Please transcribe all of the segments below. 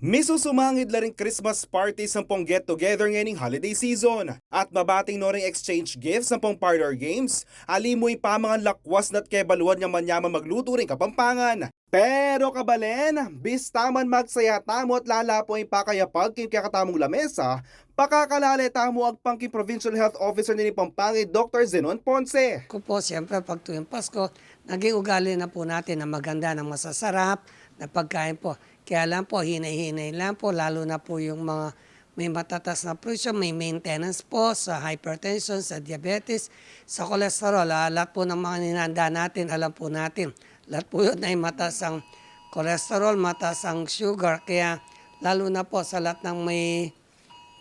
Misusumangid la rin Christmas party sa pong get-together ngayong holiday season. At mabating no rin exchange gifts sa pong parlor games. Alimoy pa mga lakwas na't kebaluan niya manyaman magluto rin kapampangan. Pero kabalen, bistaman magsaya tamo at lalapoy pa kaya pag kakatamong lamesa, pakakalaleta mo ang pangking Provincial Health Officer ni Pampanga Dr. Zenon Ponce. Ko po, siyempre, pag tuwing Pasko, naging ugali na po natin na maganda, na masasarap, na pagkain po. Kaya lang po, hinay-hinay lang po, lalo na po yung mga may matatas na presyo, may maintenance po sa hypertension, sa diabetes, sa cholesterol. Lahat po ng mga ninanda natin, alam po natin, lahat po yun ay mataas ang cholesterol, mataas ang sugar. Kaya lalo na po sa lahat ng may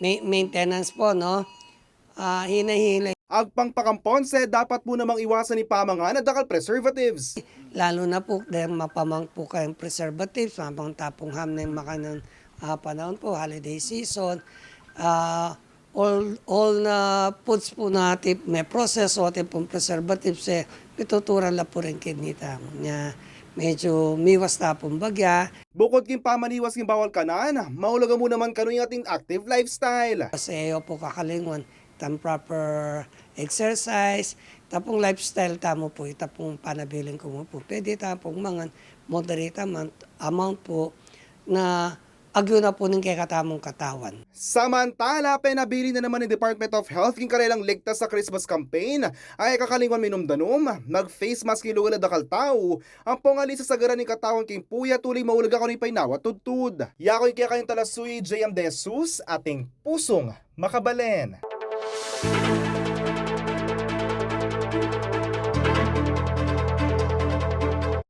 maintenance po, no? Hinay-hinay. Agpang Ponce, dapat mo namang iwasan ni pamangan at dakal preservatives. Lalo na po dahil mapamang po kayong preservatives, mapang tapong ham na yung makanan panahon po, holiday season. All na foods po natin, may process o ating pong preservatives, pituturan lang po rin kinita niya. Medyo miwas na pong bagya. Bukod king pamaniwas king bawal kanan, maulaga mo naman kano yung ating active lifestyle. Kasi ayaw po kakalingon, tam proper exercise, tapong lifestyle tamo po, itapong panabiling ko mo po. Pwede tapong mga moderate amount po na agyo na po ng katamong katawan. Samantala, penabili na naman ng Department of Health king karelang ligtas sa Christmas campaign ay kakalingwan minumdanom, nag-face mask kilugal na dakal tao, ang pongali sa sagaran ni katawan king puya tuloy maulaga ko ni Painawa tudtud. Yakoy kaya kayong talasuy, JM De Jesus, ating pusong makabalen.